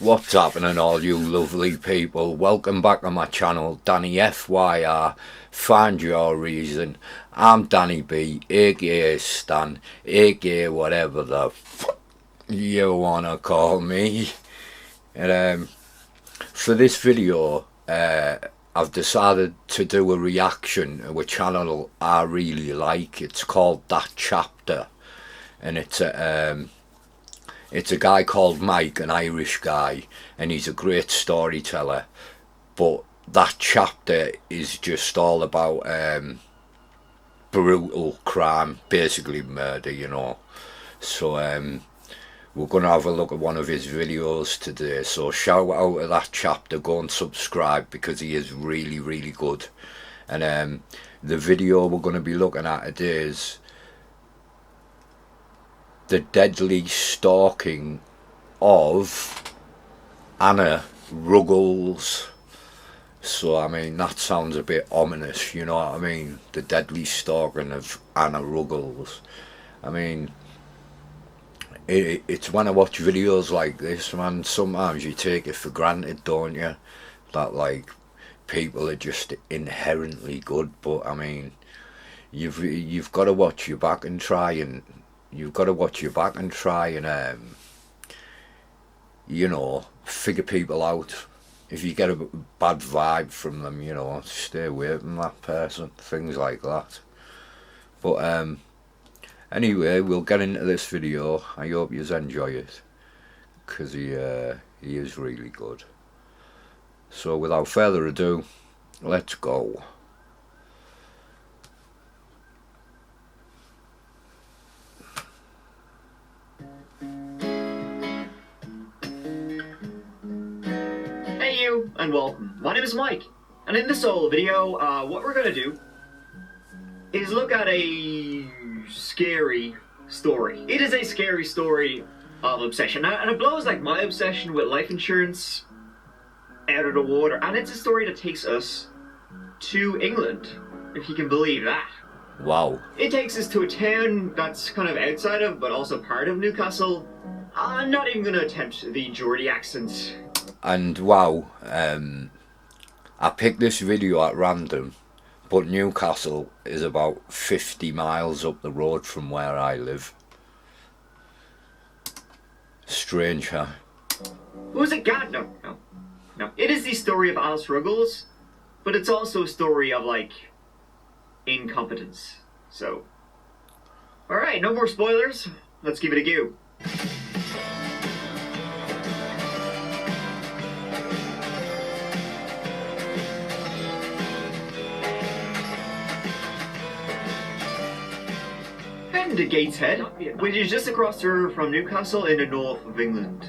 What's happening, all you lovely people? Welcome back to my channel, Danny FYR, Find Your Reason. I'm Danny B, aka Stan, aka whatever the f you wanna call me. And for this video, I've decided to do a reaction to a channel I really like. It's called That Chapter, and it's a guy called Mike, an Irish guy, and he's a great storyteller. But That Chapter is just all about brutal crime, basically murder, you know. So we're going to have a look at one of his videos today. So shout out to That Chapter, go and subscribe because he is really, really good. And the video we're going to be looking at today is the deadly stalking of Anna Ruggles. So I mean, that sounds a bit ominous, you know what I mean? The deadly stalking of Anna Ruggles. I mean, it's when I watch videos like this, man, sometimes you take it for granted, don't you? That like people are just inherently good, but I mean, you've got to watch your back and try and you know, figure people out. If you get a bad vibe from them, you know, stay away from that person, things like that. But anyway, we'll get into this video. I hope you enjoy it, because he is really good. So without further ado, let's go. And welcome. My name is Mike, and in this solo video, what we're gonna do is look at a scary story. It is a scary story of obsession, and it blows like my obsession with life insurance out of the water, and it's a story that takes us to England, if you can believe that. Wow. It takes us to a town that's kind of outside of, but also part of Newcastle. I'm not even gonna attempt the Geordie accent. And wow, I picked this video at random, but Newcastle is about 50 miles up the road from where I live. Strange, huh? Who's it got? No. It is the story of Anna Ruggles, but it's also a story of, like, incompetence. So, alright, no more spoilers. Let's give it a go. To Gateshead, which is just across the river from Newcastle in the north of England.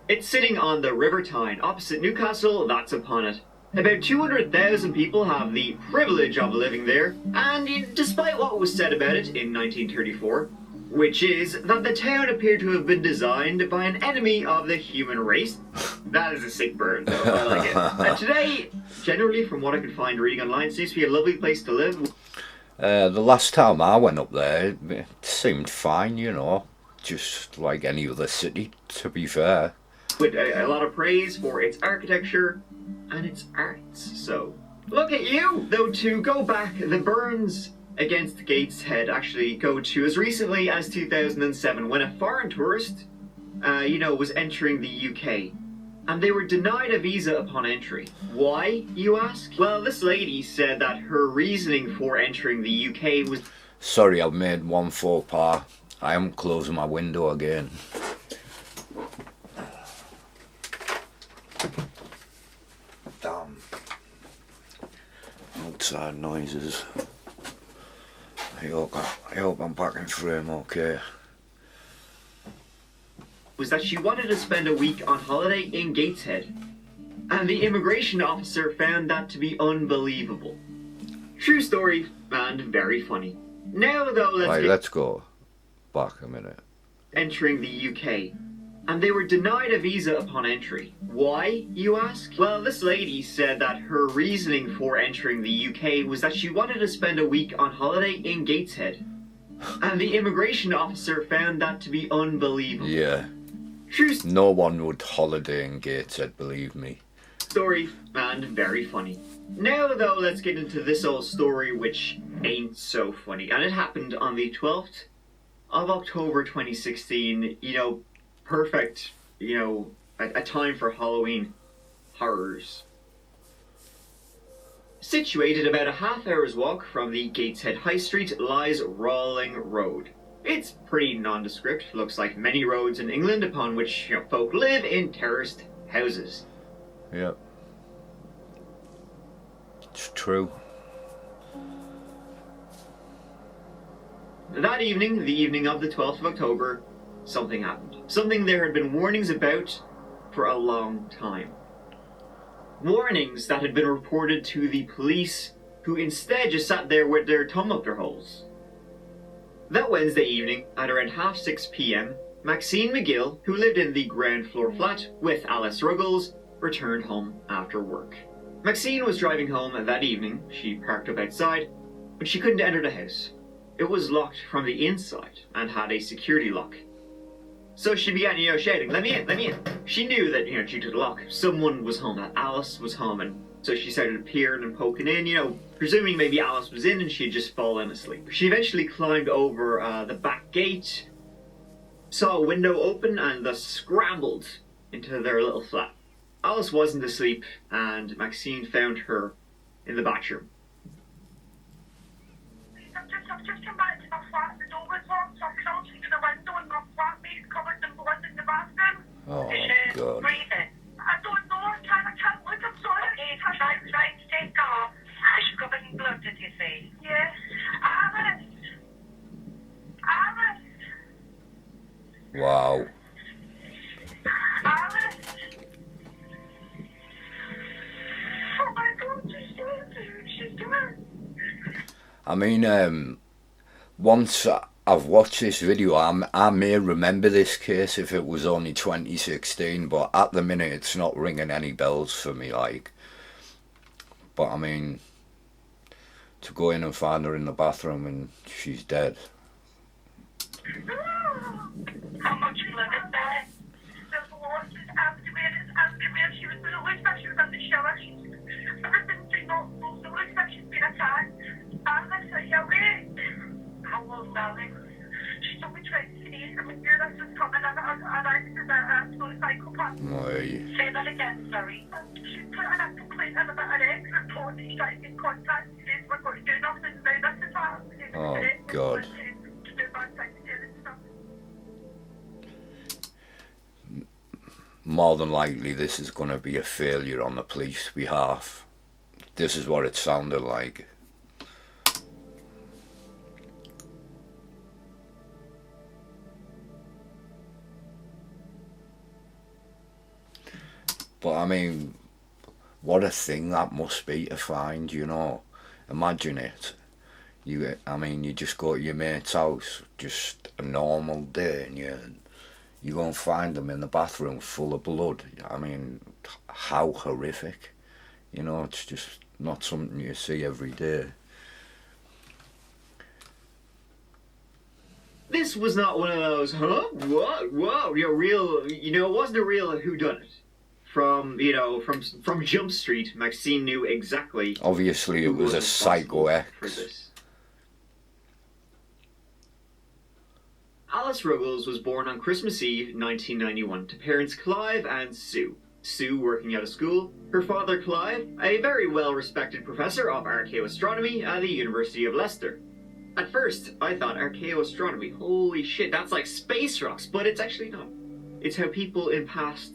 It's sitting on the River Tyne, opposite Newcastle, that's upon it. About 200,000 people have the privilege of living there, and despite what was said about it in 1934, which is that the town appeared to have been designed by an enemy of the human race. That is a sick burn, though, I like it. And today, generally from what I could find reading online, seems to be a lovely place to live. The last time I went up there, it seemed fine, you know, just like any other city, to be fair. With a lot of praise for its architecture and its arts, so look at you! Though to go back, the burns against Gateshead actually go to as recently as 2007, when a foreign tourist, was entering the UK. And they were denied a visa upon entry. Why, you ask? Well, this lady said that her reasoning for entering the UK was... Sorry, I've made one faux pas. I am closing my window again. Damn. Outside noises. I hope I'm back in frame okay. Was that she wanted to spend a week on holiday in Gateshead, and the immigration officer found that to be unbelievable. True story, and very funny. Now though, let's go back a minute. Entering the UK, and they were denied a visa upon entry. Why, you ask? Well, this lady said that her reasoning for entering the UK was that she wanted to spend a week on holiday in Gateshead, And the immigration officer found that to be unbelievable. Yeah. True No one would holiday in Gateshead, believe me. story, and very funny. Now though, let's get into this old story which ain't so funny. And it happened on the 12th of October 2016. Perfect, a time for Halloween horrors. Situated about a half-hour's walk from the Gateshead High Street lies Rawling Road. It's pretty nondescript, looks like many roads in England upon which folk live in terraced houses. Yep. It's true. That evening, the evening of the 12th of October, something happened. Something there had been warnings about for a long time. Warnings that had been reported to the police, who instead just sat there with their thumb up their holes. That Wednesday evening, at around 6:30 p.m, Maxine McGill, who lived in the ground floor flat with Alice Ruggles, returned home after work. Maxine was driving home that evening. She parked up outside, but she couldn't enter the house. It was locked from the inside and had a security lock. So she began, shouting, "Let me in, let me in." She knew that, due to the lock, someone was home, that Alice was home, and so she started peering and poking in, presuming maybe Alice was in and she had just fallen asleep. She eventually climbed over the back gate, saw a window open, and thus scrambled into their little flat. Alice wasn't asleep, and Maxine found her in the bathroom. I've just come back to my flat. The door was locked, so I'm crouching to the window and my flatmate's covered in blood in the bathroom. Oh, Is she God. breathing? I don't know. I can't look. I'm sorry. Okay, try to take her off. She's covered in blood, did you say? Yeah. Alice. Alice. Wow. Alice. Oh my God, she's doing. I mean, once I've watched this video, I may remember this case if it was only 2016, but at the minute it's not ringing any bells for me, like. But I mean, to go in and find her in the bathroom and she's dead. How much blood is there? There's lots. It's everywhere. It's everywhere. She was, it looks like she was in the shower. Everything's not full. So it looks like she's been attacked. Alice, are you awake? Hello, darling. She's only 28. I'm sure this is coming. An accident, absolute psychopath. Aye. Say that again, sorry. She's put in a complaint and a bit of X report. She's trying to get in contact. She says we're going to do nothing now. This is happening. Oh, God. To do bad things to her and stuff. More than likely this is going to be a failure on the police behalf. This is what it sounded like. But I mean, what a thing that must be to find, Imagine it. You just go to your mate's house, just a normal day, and you go and find them in the bathroom full of blood. I mean, how horrific. It's just not something you see every day. This was not one of those, huh? What? Whoa, real, it wasn't a real whodunit. From Jump Street, Maxine knew exactly. Obviously, it who was a responsible Psycho for X. this. Alice Ruggles was born on Christmas Eve, 1991, to parents Clive and Sue. Sue working out of school, her father Clive, a very well-respected professor of archaeoastronomy at the University of Leicester. At first, I thought archaeoastronomy, holy shit, that's like space rocks, but it's actually not. It's how people in past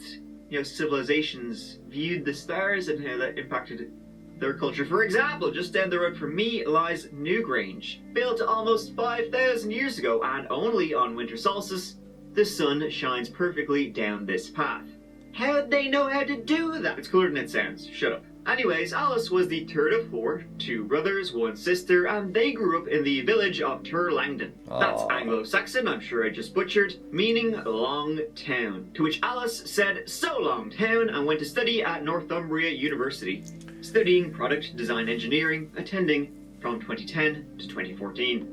civilizations viewed the stars and how that impacted their culture. For example, just down the road from me lies Newgrange, built almost 5,000 years ago, and only on winter solstice, the sun shines perfectly down this path. How'd they know how to do that? It's cooler than it sounds. Shut up. Anyways, Alice was the third of four, 2 brothers, 1 sister, and they grew up in the village of Turlangdon. That's Anglo-Saxon, I'm sure I just butchered, meaning long town. To which Alice said, "So long town," and went to study at Northumbria University, studying product design engineering, attending from 2010 to 2014.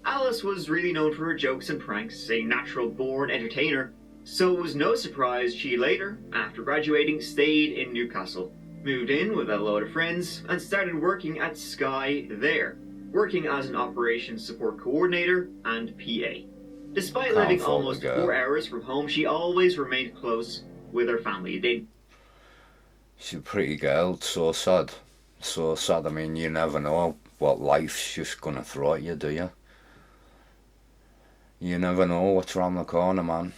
Alice was really known for her jokes and pranks, a natural-born entertainer, so it was no surprise she later, after graduating, stayed in Newcastle, moved in with a load of friends, and started working at Sky there, working as an operations support coordinator and PA. Despite living almost 4 hours from home, she always remained close with her family. She's a pretty girl, so sad. So sad. I mean, you never know what life's just gonna throw at you, do you? You never know what's around the corner, man.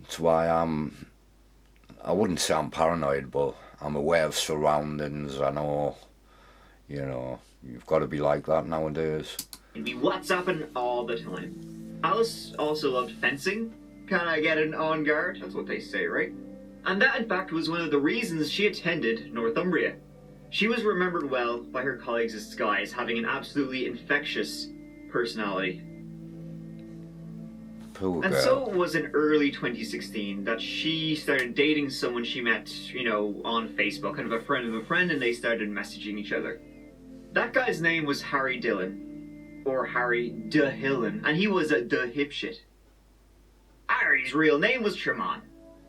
That's why I wouldn't say I'm paranoid, but I'm aware of surroundings. I know, you've got to be like that nowadays. He'd be WhatsApping all the time. Alice also loved fencing. Kinda get an on guard, that's what they say, right? And that in fact was one of the reasons she attended Northumbria. She was remembered well by her colleagues at Sky as having an absolutely infectious personality. Poor and girl. so it was in early 2016 that she started dating someone she met, on Facebook, kind of a friend of a friend, and they started messaging each other. That guy's name was Harry Dillon, or Harry DeHillen, and he was a dipshit. Harry's real name was Sherman.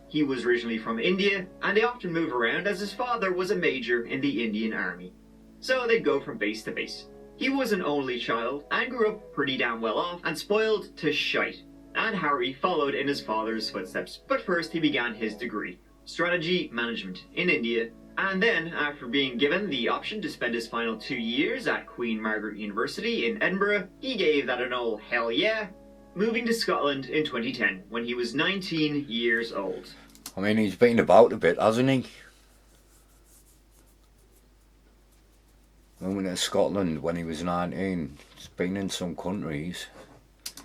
He was originally from India, and they often move around as his father was a major in the Indian Army. So they'd go from base to base. He was an only child, and grew up pretty damn well off, and spoiled to shite. And Harry followed in his father's footsteps, but first he began his degree, Strategy Management, in India, and then, after being given the option to spend his final 2 years at Queen Margaret University in Edinburgh, he gave that an old hell yeah, moving to Scotland in 2010, when he was 19 years old. I mean, he's been about a bit, hasn't he? Moving to Scotland when he was 19. He's been in some countries.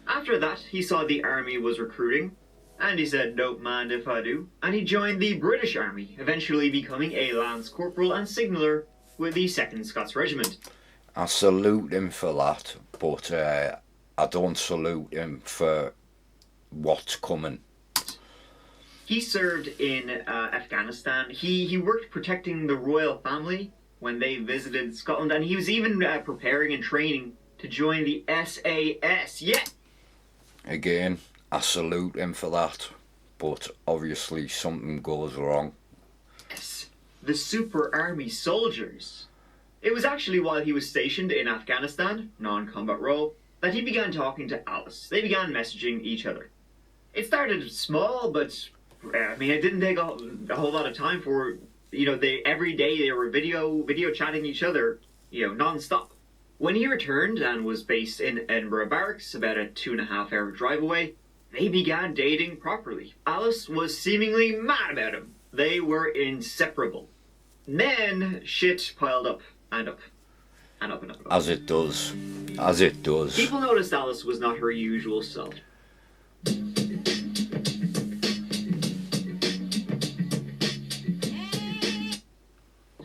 After that, he saw the army was recruiting, and he said, "Don't mind if I do," and he joined the British Army, eventually becoming a Lance Corporal and Signaller with the 2nd Scots Regiment. I salute him for that, but I don't salute him for what's coming. He served in Afghanistan. He worked protecting the royal family when they visited Scotland, and he was even preparing and training to join the SAS. Yeah! Again, I salute him for that, but obviously something goes wrong. Yes, the Super Army Soldiers. It was actually while he was stationed in Afghanistan, non-combat role, that he began talking to Alice. They began messaging each other. It started small, but it didn't take a whole lot of time for, every day they were video chatting each other, non-stop. When he returned and was based in Edinburgh Barracks, about a 2.5-hour drive away, they began dating properly. Alice was seemingly mad about him. They were inseparable. Then shit piled up and up and up and up. And up. As it does. As it does. People noticed Alice was not her usual self.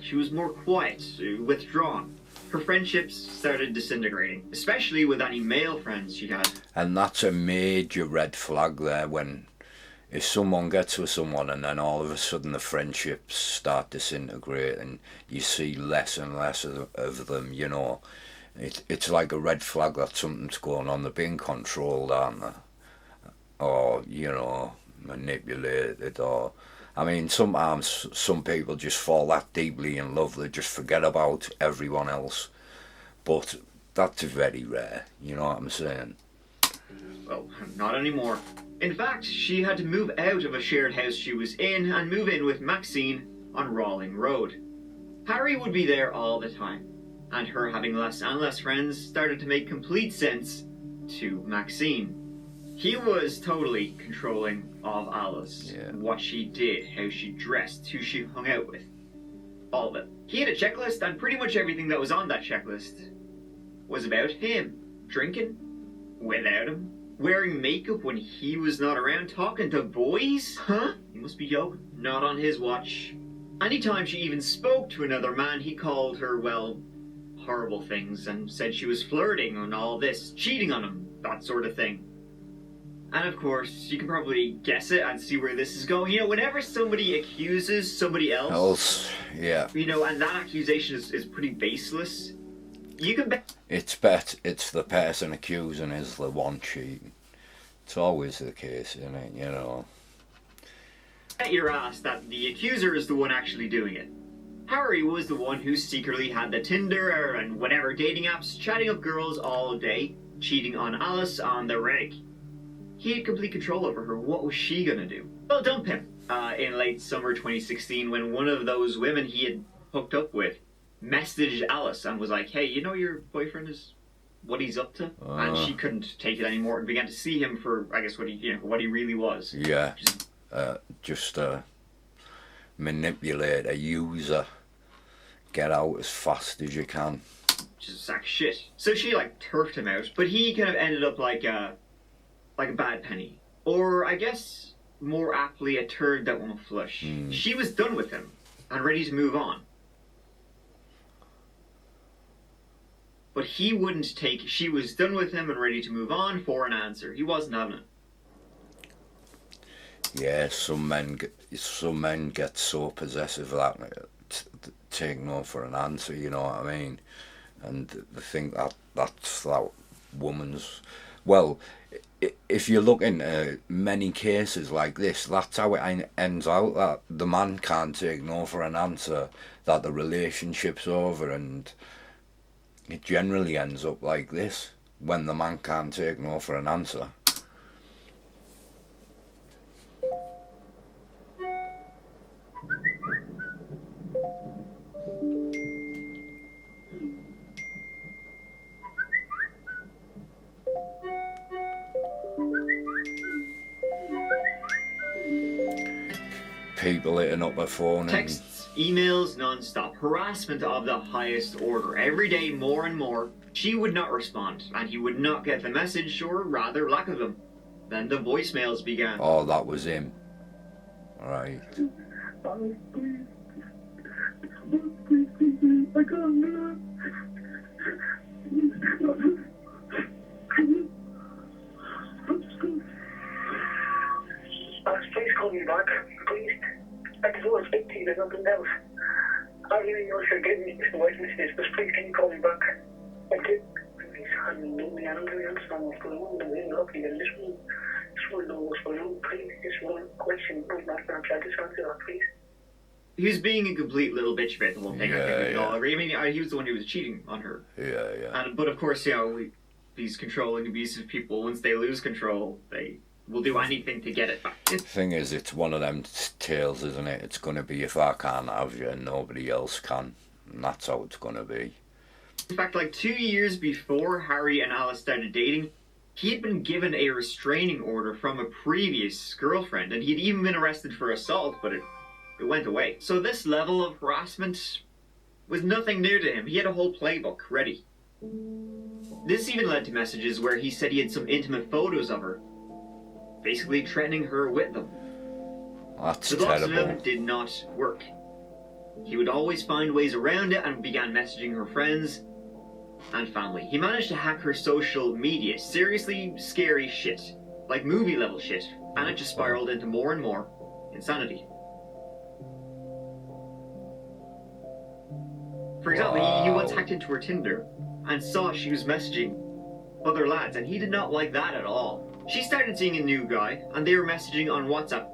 She was more quiet, withdrawn. Her friendships started disintegrating, especially with any male friends she had. And that's a major red flag there, when if someone gets with someone and then all of a sudden the friendships start disintegrating, you see less and less of them, It's like a red flag that something's going on. They're being controlled, aren't they? Or, manipulated, or... sometimes some people just fall that deeply in love they just forget about everyone else. But that's very rare, you know what I'm saying? Well, not anymore. In fact, she had to move out of a shared house she was in and move in with Maxine on Rawling Road. Harry would be there all the time, and her having less and less friends started to make complete sense to Maxine. He was totally controlling of Alice. Yeah. What she did, how she dressed, who she hung out with. All of it. He had a checklist, and pretty much everything that was on that checklist was about him. Drinking without him. Wearing makeup when he was not around. Talking to boys? Huh? He must be joking. Not on his watch. Anytime she even spoke to another man, he called her, horrible things, and said she was flirting and all this. Cheating on him. That sort of thing. And of course, you can probably guess it and see where this is going. Whenever somebody accuses somebody else, yeah. and that accusation is pretty baseless, you can bet. it's the person accusing is the one cheating. It's always the case, isn't it? You know. Bet your ass that the accuser is the one actually doing it. Harry was the one who secretly had the Tinder and whatever dating apps, chatting up girls all day, cheating on Alice on the reg. He had complete control over her. What was she gonna do? Well, dump him. In late summer 2016, when one of those women he had hooked up with messaged Alice and was like, "Hey, you know your boyfriend is what he's up to?" And she couldn't take it anymore and began to see him for, I guess, what he really was. Yeah. Just a manipulator, user. Get out as fast as you can. Just a sack of shit. So she turfed him out, but he kind of ended up like a bad penny, or I guess more aptly a turd that won't flush. She was done with him and ready to move on, but he wouldn't take. She was done with him and ready to move on for an answer. He wasn't having it. Yeah, some men get so possessive that take no for an answer. You know what I mean? And they think that's that woman's. Well, if you look into many cases like this, that's how it ends out. That the man can't take no for an answer. That the relationship's over, and it generally ends up like this when the man can't take no for an answer. People hitting up their phone. Texts, emails, non-stop. Harassment of the highest order. Every day, more and more. She would not respond, and he would not get the message, or rather, lack of them. Then the voicemails began. Oh, that was him. Right. Please, I can't do please call me back, please. I just want to speak to you, there's nothing else. I really know if you're giving me this voice message, but please can you call me back? I did. Please, I don't really understand what's going on. I'm really lucky. I just want to know what's going on. Please, just one question. I'm not going to try to answer that, please. He was being a complete little bitch about the whole thing. Yeah, I think we yeah. all agree. I mean, he was the one who was cheating on her. Yeah. But of course, these controlling, abusive people, once they lose control, they will do anything to get it back. The thing is, it's one of them tales, isn't it? It's going to be, if I can't have you, nobody else can. And that's how it's going to be. In fact, 2 years before Harry and Alice started dating, he had been given a restraining order from a previous girlfriend, and he'd even been arrested for assault, but it went away. So this level of harassment was nothing new to him. He had a whole playbook ready. This even led to messages where he said he had some intimate photos of her, basically threatening her with them. That's The lots of terrible. them did not work. He would always find ways around it and began messaging her friends and family. He managed to hack her social media. Seriously scary shit. Like movie level shit. And it just spiraled into more and more insanity. For example, he once hacked into her Tinder and saw she was messaging other lads, and he did not like that at all. She started seeing a new guy, and they were messaging on WhatsApp.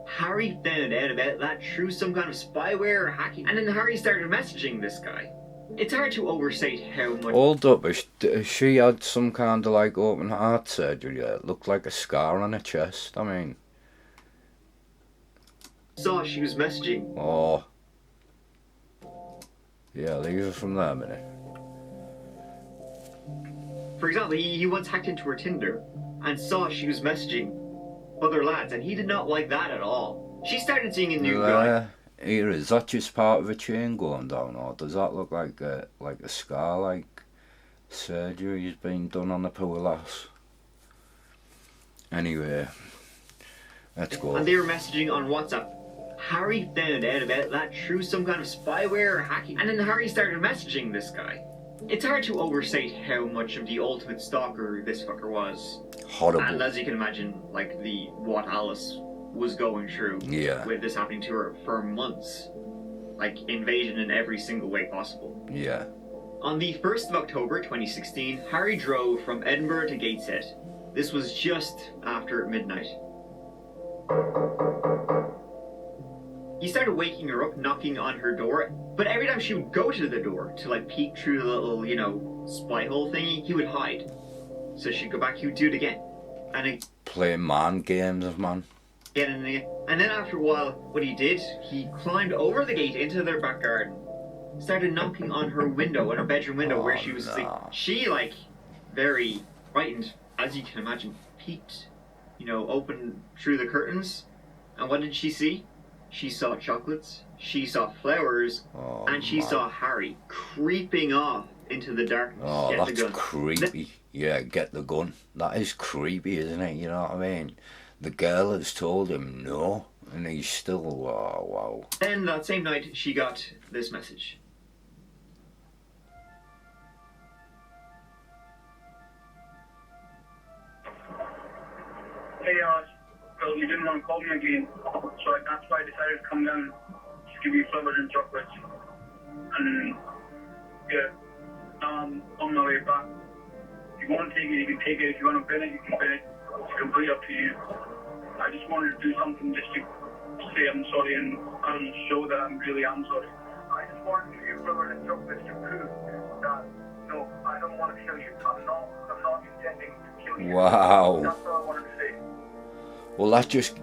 Harry found out about that through some kind of spyware or hacking, and then Harry started messaging this guy. It's hard to overstate how much... Hold up, she had some kind of open heart surgery. It looked like a scar on her chest. I mean... Saw she was messaging. Oh. Yeah, leave it from there a minute. For example, he once hacked into her Tinder and saw she was messaging other lads, and he did not like that at all. She started seeing a new guy. Here, is that just part of a chain going down, or does that look like a scar, like surgery's been done on the poor lass? Anyway, let's go. And they were messaging on WhatsApp. Harry found out about that through some kind of spyware or hacking, and then Harry started messaging this guy. It's hard to overstate how much of the ultimate stalker this fucker was. Horrible. And as you can imagine, what Alice was going through with this happening to her for months. Invasion in every single way possible. Yeah. On the 1st of October 2016, Harry drove from Edinburgh to Gateshead. This was just after midnight. He started waking her up, knocking on her door, but every time she would go to the door to like peek through the little, spy hole thingy, he would hide. So she'd go back, he would do it again. And Play man games of man. again and again. And then after a while, what he did, he climbed over the gate into their back garden, started knocking on her window, on her bedroom window where she was asleep. She, very frightened, as you can imagine, peeked, opened through the curtains. And what did she see? She saw chocolates, she saw flowers, and she saw Harry creeping off into the darkness. Oh, Get the that's gun. creepy. Yeah, get the gun. That is creepy, isn't it? You know what I mean? The girl has told him no, and he's still, wow. Then that same night, she got this message. Hey, well, you didn't want to call me again, so that's why I decided to come down to give you flowers and chocolates. And, yeah, now I'm on my way back. If you want to take it, you can take it. If you want to bin it, you can bin it. It's completely up to you. I just wanted to do something just to say I'm sorry and show that I really am sorry. I just wanted to give you flowers and chocolates to prove that, no, I don't want to kill you. I'm not intending to kill you. Wow. That's all I wanted to say. Well, that just...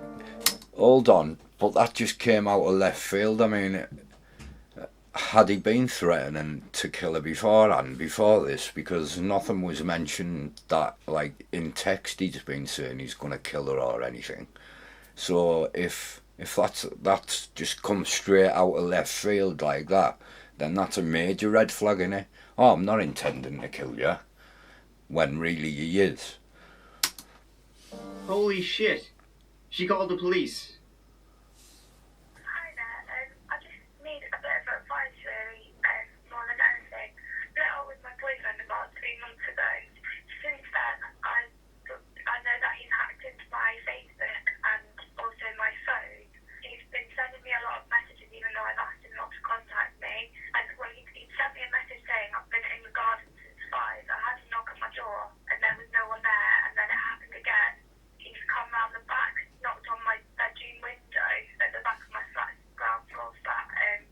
Hold on. But that just came out of left field. I mean, had he been threatening to kill her beforehand, before this? Because nothing was mentioned that, in text he's been saying he's going to kill her or anything. So if that's just come straight out of left field like that, then that's a major red flag, innit? Oh, I'm not intending to kill you. When really he is. Holy shit. She called the police. Hi there. I just need a bit of advice, really, more than anything. I met up with my boyfriend about 3 months ago. Since then, I know that he's hacked into my Facebook and also my phone. He's been sending me a lot of messages, even though I've asked him not to contact me. And he sent me a message saying I've been in the garden since 5. I had to knock on my door, and there was no one there. And then it happened again. He's come round the back, knocked on my bedroom window at the back of my flat, ground floor flat, and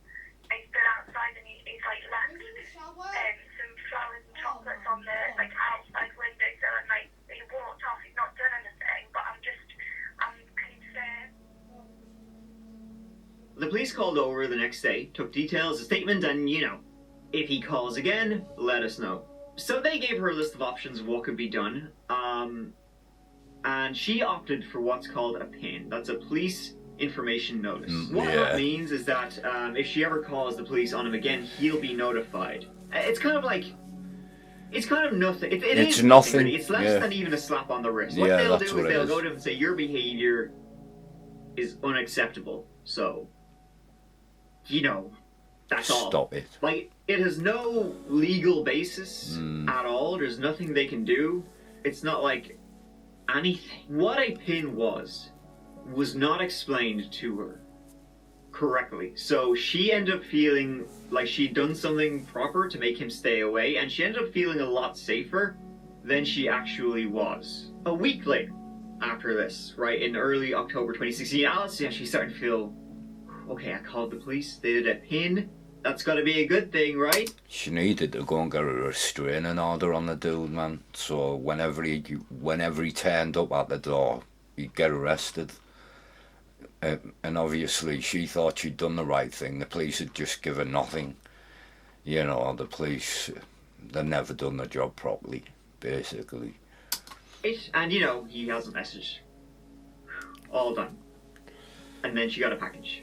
he's been outside and he's left some flowers and chocolates on the outside window, so he walked off. He's not done anything, but I'm concerned. The police called over the next day, took details, a statement, and if he calls again, let us know. So they gave her a list of options of what could be done. And she opted for what's called a PIN. That's a police information notice. What that means is that if she ever calls the police on him again, he'll be notified. It's kind of nothing. It's nothing. Really. It's less than even a slap on the wrist. What they'll do is they'll go to him and say, your behavior is unacceptable. So, that's all. Stop it. It has no legal basis at all. There's nothing they can do. It's not like anything. What a PIN was not explained to her correctly. So she ended up feeling like she'd done something proper to make him stay away, and she ended up feeling a lot safer than she actually was. A week later, after this, right, in early October 2016, Alice actually started to feel, okay, I called the police, they did a PIN, that's got to be a good thing, right? She needed to go and get a restraining order on the dude, man. So whenever he turned up at the door, he'd get arrested. And obviously she thought she'd done the right thing. The police had just given nothing. The police, they've never done the job properly, basically. And he has a message. All done. And then she got a package.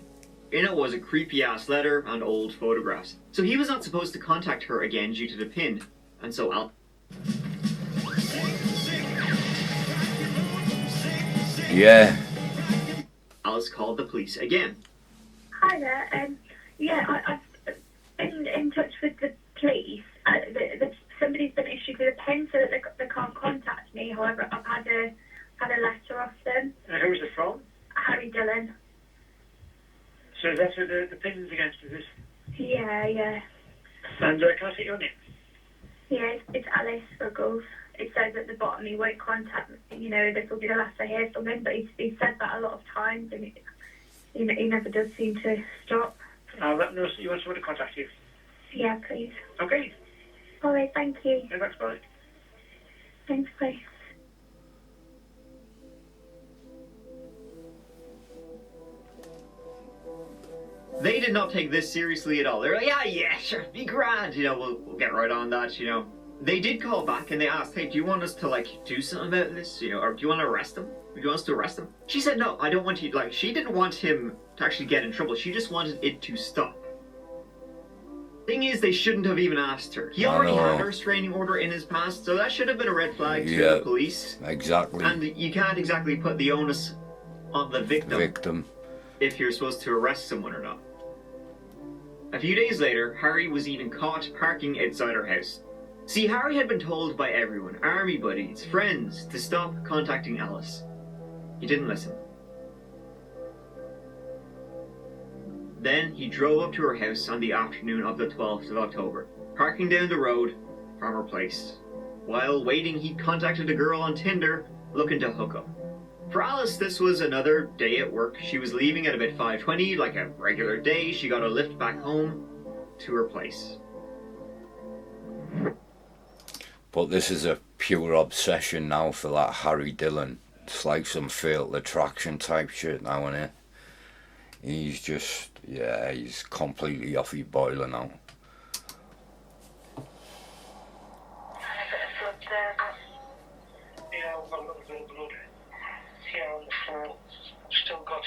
In it was a creepy-ass letter and old photographs. So he was not supposed to contact her again due to the PIN. And so Alice called the police again. Hi there. I've been in touch with the police. Somebody's been issued with a PIN so that they can't contact me. However, I've had a letter off them. Who's it from? Harry Dillon. So that's what the PIN's against, is this? Yeah. And can I see your name? Yeah, it's Alice Ruggles. It says at the bottom he won't contact me. You know, this will be the last I hear from him, but he's said that a lot of times, and he never does seem to stop. I'll let him know you want someone to contact you. Yeah, please. Okay. All right, thank you. Yeah, thanks, bye. Thanks, bye. They did not take this seriously at all. They're like, yeah, sure, be grand. You know, we'll get right on that, you know. They did call back and they asked, hey, do you want us to, like, do something about this? You know, or do you want to arrest him? Do you want us to arrest him? She said, no, I don't want you, like, she didn't want him to actually get in trouble. She just wanted it to stop. Thing is, they shouldn't have even asked her. He already had a restraining order in his past, so that should have been a red flag to the police. Exactly. And you can't exactly put the onus on the victim if you're supposed to arrest someone or not. A few days later, Harry was even caught parking outside her house. See, Harry had been told by everyone, army buddies, friends, to stop contacting Alice. He didn't listen. Then he drove up to her house on the afternoon of the 12th of October, parking down the road from her place. While waiting, he contacted a girl on Tinder looking to hook up. For Alice, this was another day at work. She was leaving at about 5:20, like a regular day. She got a lift back home to her place. But this is a pure obsession now for that Harry Dillon. It's like some fatal attraction type shit now, isn't it? He's just, yeah, he's completely off his boiler now. Yeah, I've got a little bit of blood here on the floor. I've still got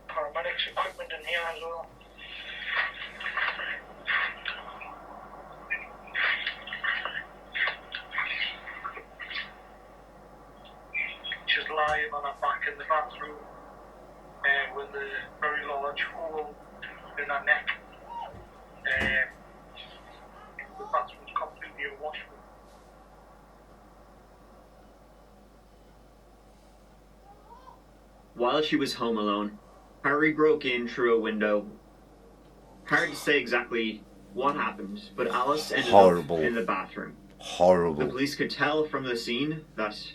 paramedics equipment in here as well. She's lying on her back in the bathroom with a very large hole in her neck. The bathroom's completely awash with. While she was home alone, Harry broke in through a window. Hard to say exactly what happened, but Alice ended up in the bathroom. Horrible. The police could tell from the scene that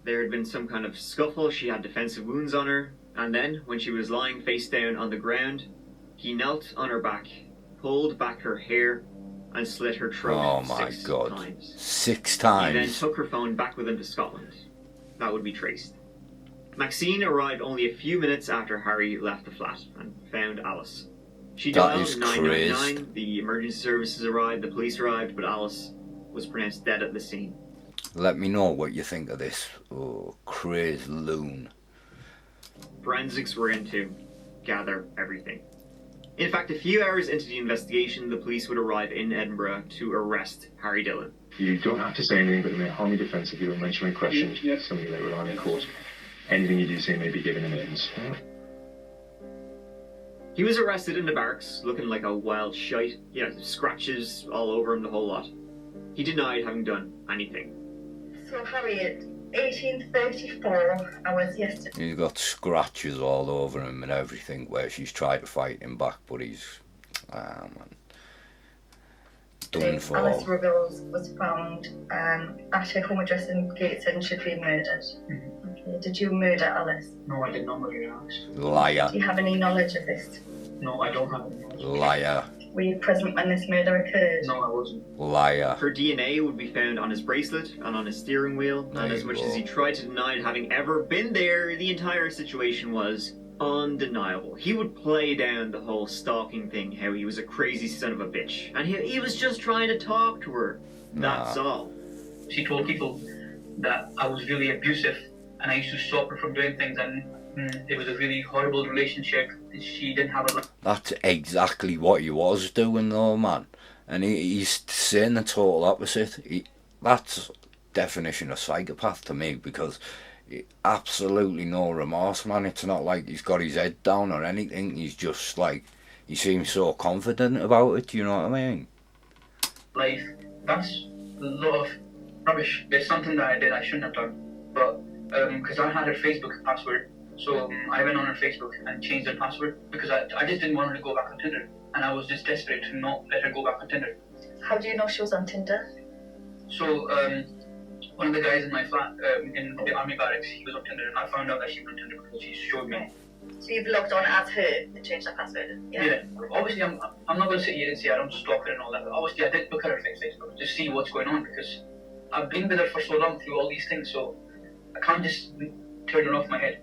there had been some kind of scuffle. She had defensive wounds on her, and then, when she was lying face down on the ground, he knelt on her back, pulled back her hair, and slit her throat 6 times. 6 times? He then took her phone back with him to Scotland. That would be traced. Maxine arrived only a few minutes after Harry left the flat and found Alice. She dialed 999, the emergency services arrived, the police arrived, but Alice was pronounced dead at the scene. Let me know what you think of this. Oh, crazed loon. Forensics were in to gather everything. In fact, a few hours into the investigation, the police would arrive in Edinburgh to arrest Harry Dillon. You don't have to say anything, but it may harm your defence if you don't mention any questions. Something later on in court. Anything you do say may be given in evidence. He was arrested in the barracks, looking like a wild shite. You know, scratches all over him, the whole lot. He denied having done anything. So, Harriet, 1834, I was yesterday. He's got scratches all over him and everything where she's tried to fight him back, but he's done for. Alice Ruggles was found at her home address in Gateshead. She'd been murdered. Okay. Did you murder Alice? No, I did not murder Alice. Liar. Do you have any knowledge of this? No, I don't have any knowledge. Liar. Were you present when this murder occurred? No, I wasn't. Liar. Her DNA would be found on his bracelet and on his steering wheel, and as much as he tried to deny having ever been there, the entire situation was undeniable. He would play down the whole stalking thing, how he was a crazy son of a bitch, and he was just trying to talk to her. That's all. She told people that I was really abusive and I used to stop her from doing things, and it was a really horrible relationship. She didn't have a... That's exactly what he was doing though, man. And he's saying the total opposite. That's definition of psychopath to me, because absolutely no remorse, man. It's not like he's got his head down or anything. He's just like, he seems so confident about it, you know what I mean? Life, that's a lot of rubbish. There's something that I did I shouldn't have done, but because I had her Facebook password, so I went on her Facebook and changed her password because I just didn't want her to go back on Tinder, and I was just desperate to not let her go back on Tinder. How do you know she was on Tinder? So one of the guys in my flat in the army barracks, he was on Tinder, and I found out that she was on Tinder because she showed me. So you've logged on as her and changed that password? Yeah. Obviously, I'm not going to sit here and say I don't stalk her and all that, but obviously I did look at her Facebook to see what's going on, because I've been with her for so long through all these things, so I can't just turn her off my head.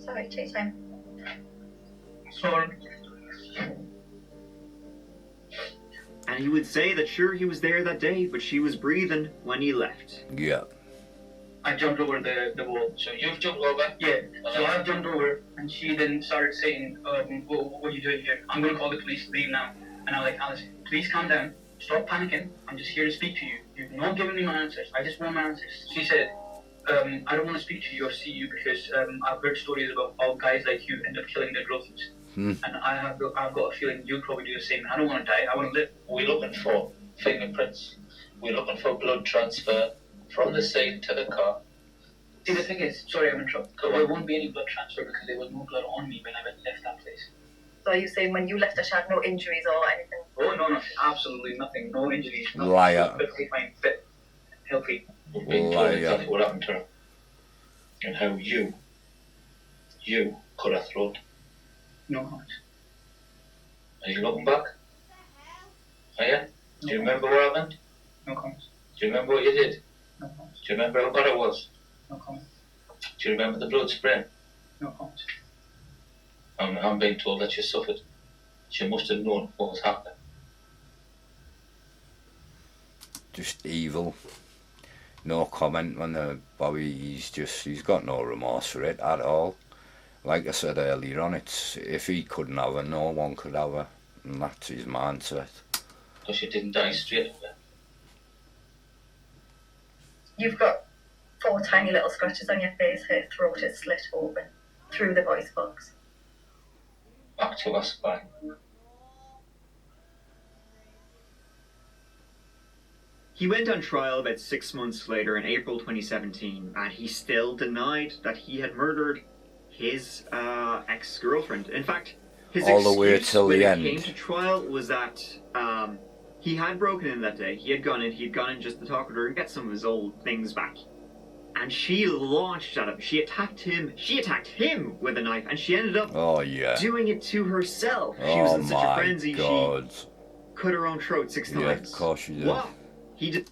Sorry, take time. Sorry. And he would say that sure he was there that day, but she was breathing when he left. Yeah. I jumped over the wall. So you've jumped over? Yeah. So I jumped over, and she then started saying, what are you doing here? I'm going to call the police, leave now. And I'm like, Alice, please calm down. Stop panicking. I'm just here to speak to you. You've not given me my answers. I just want my answers. She said, I don't want to speak to you or see you because I've heard stories about how guys like you end up killing their girlfriends. And I've got a feeling you'll probably do the same. I don't want to die. I want to live. We're looking for fingerprints. We're looking for blood transfer from the scene to the car. See, the thing is, sorry I'm interrupting, there won't be any blood transfer because there was no blood on me when I left that place. So are you saying when you left her, she had no injuries or anything? Oh, no, absolutely nothing. No injuries. Nothing. Liar. Perfectly fine, fit, healthy. We've been told exactly what happened to her. And how you cut her throat. No comment. Are you looking back? Are you? Do you remember what happened? No comment. Do you remember what you did? No comment. Do you remember how bad it was? No comment. Do you remember the blood spraying? No comment. I'm being told that you suffered. She must have known what was happening. Just evil. No comment when the Bobby, he's got no remorse for it at all. Like I said earlier on, it's if he couldn't have her, no one could have her. And that's his mindset. Because she didn't die straight away. You've got 4 tiny little scratches on your face. Her throat is slit open through the voice box. Back to her spine. He went on trial about 6 months later in April 2017, and he still denied that he had murdered his ex-girlfriend. In fact, his all the way excuse till when the it end came to trial was that he had broken in that day. He had gone in just to talk with her and get some of his old things back. And she launched at him. She attacked him with a knife, and she ended up doing it to herself. She was in such a frenzy, she cut her own throat 6 times. Yeah, of course she did. Wow. He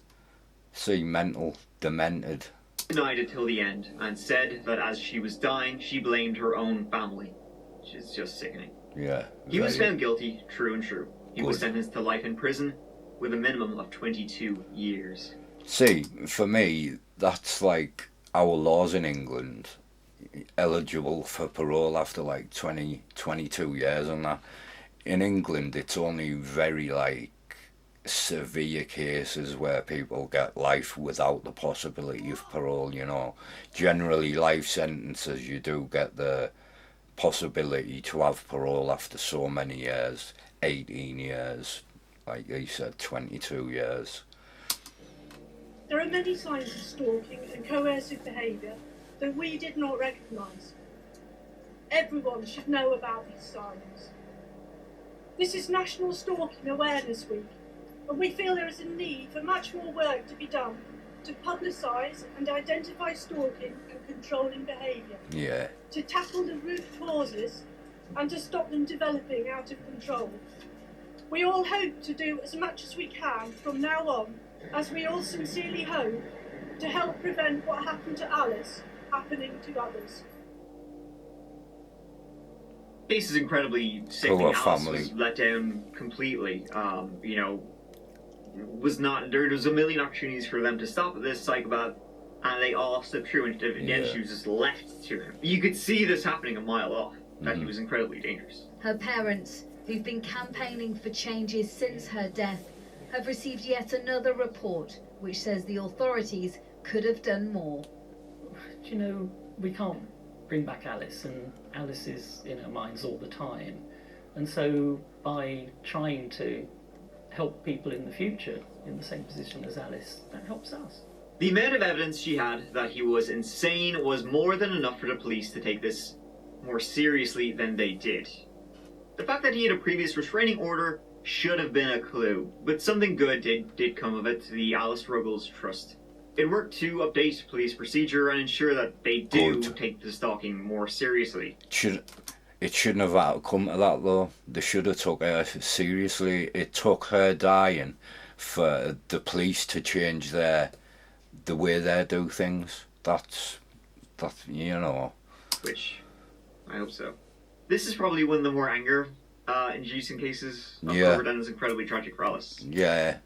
See, mental, demented. Denied it till the end, and said that as she was dying, she blamed her own family. Which is just sickening. Yeah. He was found guilty, true and true. He was sentenced to life in prison with a minimum of 22 years. See, for me, that's like our laws in England, eligible for parole after like 22 years and that. In England, it's only very like severe cases where people get life without the possibility of parole, you know. Generally, life sentences, you do get the possibility to have parole after so many years, 18 years, like he said, 22 years. There are many signs of stalking and coercive behaviour that we did not recognise. Everyone should know about these signs. This is National Stalking Awareness Week, and we feel there is a need for much more work to be done to publicise and identify stalking and controlling behaviour. Yeah. To tackle the root causes and to stop them developing out of control. We all hope to do as much as we can from now on, as we all sincerely hope to help prevent what happened to Alice happening to others. Case is incredibly sickening. Alice was let down completely. There was a million opportunities for them to stop this psychopath, and they all slipped through, and again she was just left to him. You could see this happening a mile off, that he was incredibly dangerous. Her parents, who've been campaigning for changes since her death, have received yet another report which says the authorities could have done more. You know, we can't bring back Alice, and Alice is in our minds all the time. And so by trying to help people in the future in the same position as Alice, that helps us. The amount of evidence she had that he was insane was more than enough for the police to take this more seriously than they did. The fact that he had a previous restraining order should have been a clue, but something good did come of it to the Alice Ruggles Trust. It worked to update police procedure and ensure that they do take the stalking more seriously. It shouldn't have had to come to that though. They should have took her seriously. It took her dying for the police to change the way they do things. That's you know. Which, I hope so. This is probably one of the more anger-inducing cases of Coverdale, and is incredibly tragic for Alice. Yeah.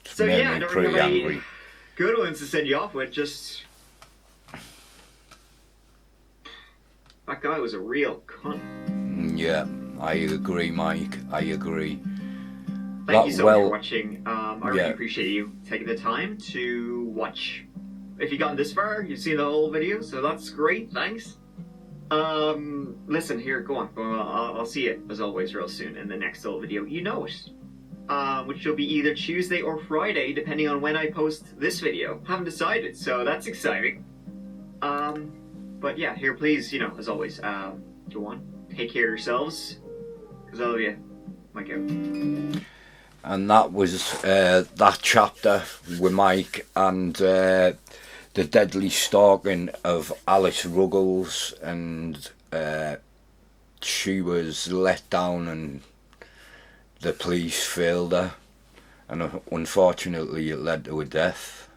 So yeah, I don't really have any good ones to send you off with. Just that guy was a real cunt. Yeah, I agree, Mike. I agree. Thank you so much for watching. I really appreciate you taking the time to watch. If you've gotten this far, you've seen the whole video, so that's great. Thanks. Listen, here, go on. I'll see you, as always, real soon in the next little video. You know it. Which will be either Tuesday or Friday, depending on when I post this video. Haven't decided, so that's exciting. But yeah, here, please, you know, as always, go on. Take care of yourselves, because I love you. Mike out. And that was that chapter with Mike and the deadly stalking of Alice Ruggles, and she was let down and the police failed her, and unfortunately it led to her death.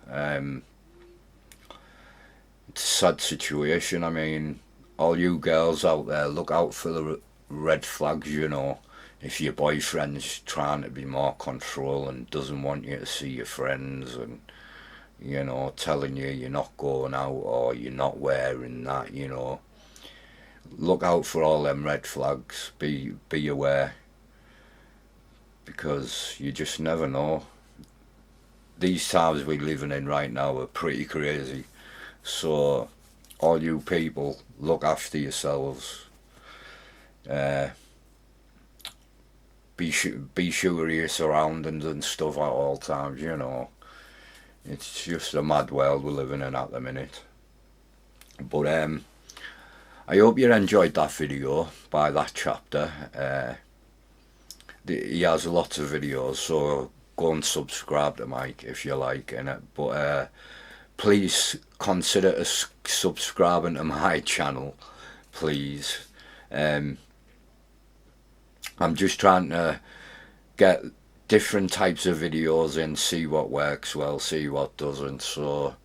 It's a sad situation. I mean, all you girls out there, look out for the red flags, you know. If your boyfriend's trying to be more control and doesn't want you to see your friends, and, you know, telling you you're not going out or you're not wearing that, you know, look out for all them red flags. Be aware, because you just never know. These times we're living in right now are pretty crazy. So all you people, look after yourselves. Be sure of your surroundings and stuff at all times, you know. It's just a mad world we're living in at the minute. But I hope you enjoyed that video by that chapter. He has lots of videos, so go and subscribe to Mike if you like, innit? But please consider subscribing to my channel, please. I'm just trying to get different types of videos in, see what works well, see what doesn't. So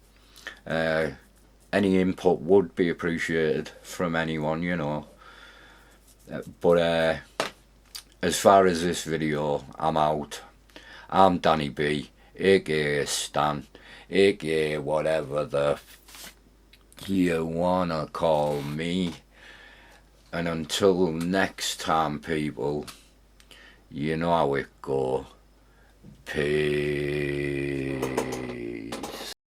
any input would be appreciated from anyone, you know. But as far as this video, I'm out. I'm Danny B, aka Stan, aka whatever the you wanna call me. And until next time, people, you know how it go. Peace.